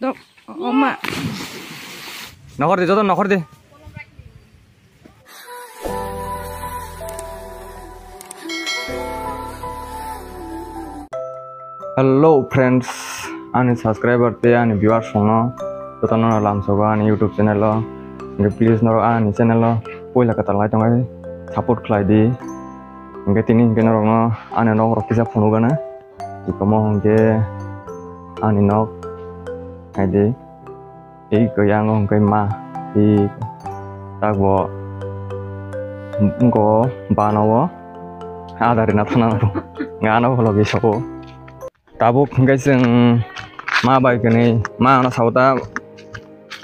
Dok, Oma. Nokor deh, Joton, nokor deh. Hello friends, ani subscriber te ani viewers sono, Joton no lam soga ani YouTube channel lo, please noro ani channel lo, poila kata lai tongai support klai di, nge tini nge noro no ani no rokisa phonu gana, ikomo nge ani no, ade, yang nge ma, takbo, ngo banawo, ada di natana lo, ngano kalau gitu. Tabuk guys yang ma baik ini ma anak sauta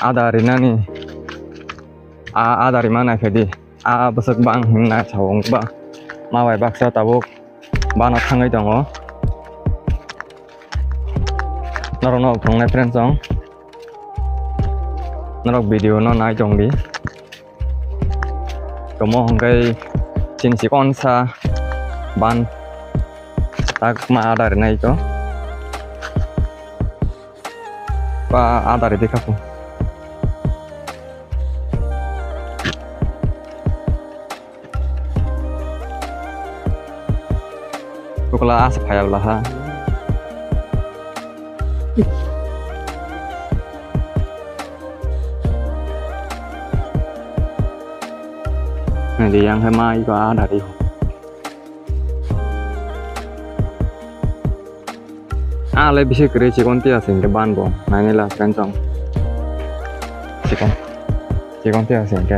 ada dari nani dari mana jadi besok bang na cawong ba ma baik baksa tabuk bana tangai dong narono pung friends song narok video no nai jong di kamu hongkai cin si konsa ban tak ma ada dari nai itu pa ada di kapu. Kukla asap hayal lah. Nanti yang hemai ko ada di. Lebih sih kiri cikon tia sing ke ban bong, nah inilah kencang cikon tia sing ke.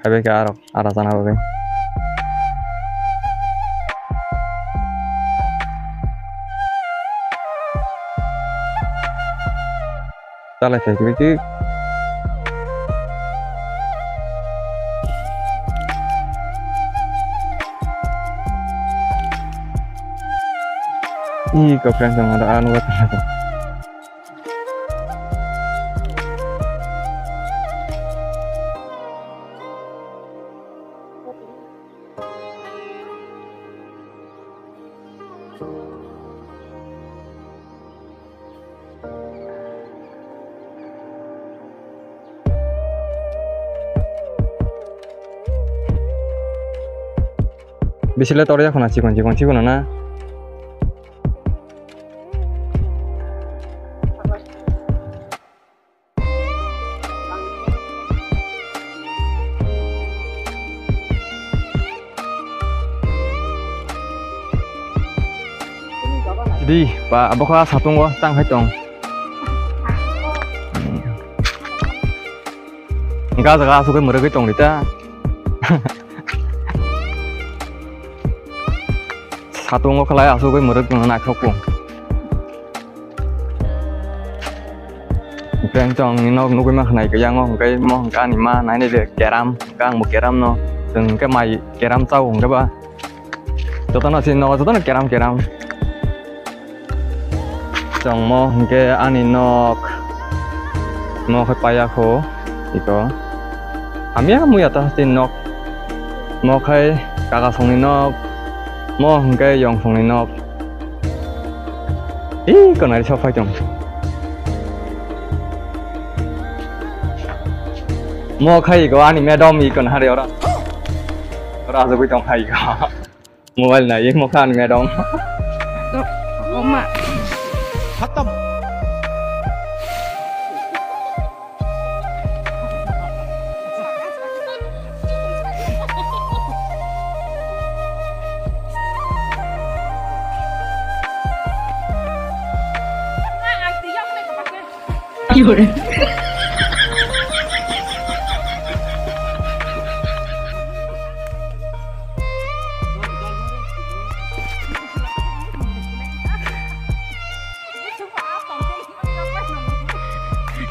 Habis ke arah sana oke. Salah saya kira ke friends yang ada anu kata. Bisile tori ya kona cikon na. Jadi Pak Abokha satu gua tang hitong. Enggak jaga suka mereka hitong kita. Satu ngok kelai asu gue merek nak sokong. Kencang ini nukui mah naik ke yang ngok ke mau kan ima naik deh keram kang mau keram no, dan ke mai keram tahu enggak ba? Contoh nasi no, contoh keram. Cang mau ke ani nok ke payahku itu. Kami ya mau atas nok mau ke kakak songi nok. Mau nggak yang songin nop? Kon ada siapa jong? Mau kai ko ani medom ikon hari orang. Rasa gue jong kai ko. Mobile na mau kan medom. Dok, Oma. Khatam. Yaudah.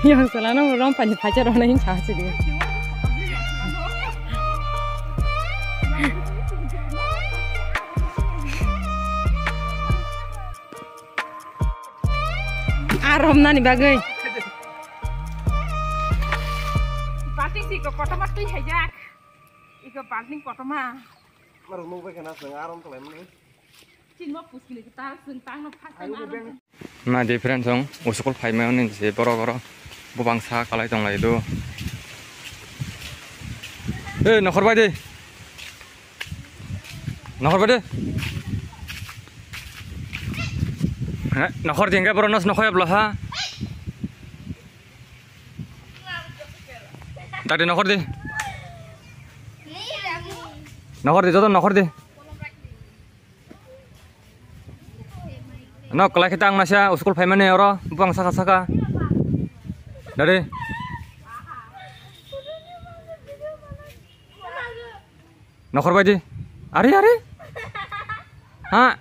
Yang selalu orang panjat pacar orang yang cahaya dia. romnani bagai. Banting sih ke kota mas tuh hajak. Iko banting kota mah. Marung nunggu kena setengah aram tuh lemnya. Cuma puskili kita sentang no pas aram. Nah di friends dong, usul payment ini sih boro-boro bangsa kalai tong lah itu. Nokor bayi, nokor bayi. Nokor tinggal boronos nokor ya belah ha. Tadi nokor di. Nokor di jodoh nokor di. Nok kalai kita ang nasya usul payment nih oro bang saka. Dari. Nokor bayi. Ari. Ha.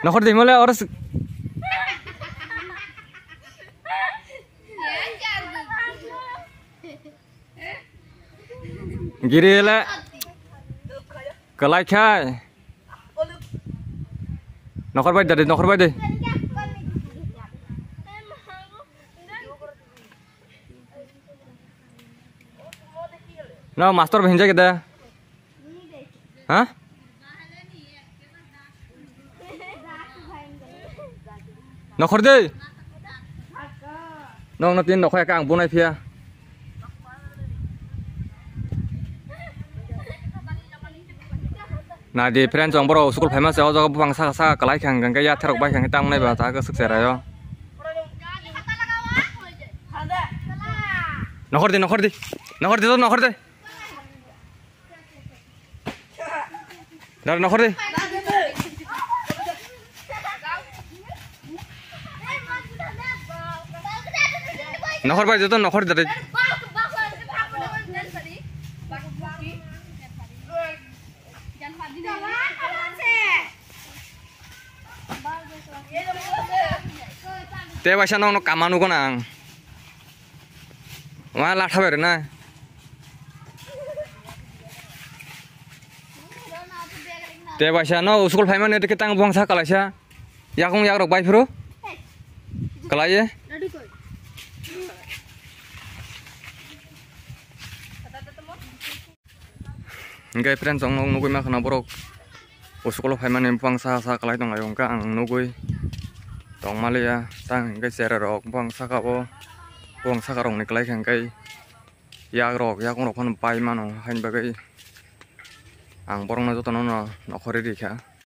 Nokor di mulai orang giri le kelai kai nokor bayi dari nokor bayi no master behinja kita hah nokor deh nong natin nokor kang bunai pia nah di friend jong bro school famous ya jaga bang sa kalai kang ya terok bai kang tang nai ba ta ka sukses rayo nokor di to nokor di dar nokor di nokor bai to nokor dari te baisa nong no kamanu konang wa la thaber na te baisa no school phaiman ne te tang bangsa kalaisa yakung yak rok bai phro kalai Enggak friend song nunggu mah kena borok school phaiman ne bangsa kalai tong ayong ka ang nunggu tong malia tang cái xe rok bang saka bo bang saka rong niklai khang kai yak rok kon pai mano hain bagai ang borong na jotono no khori ri kha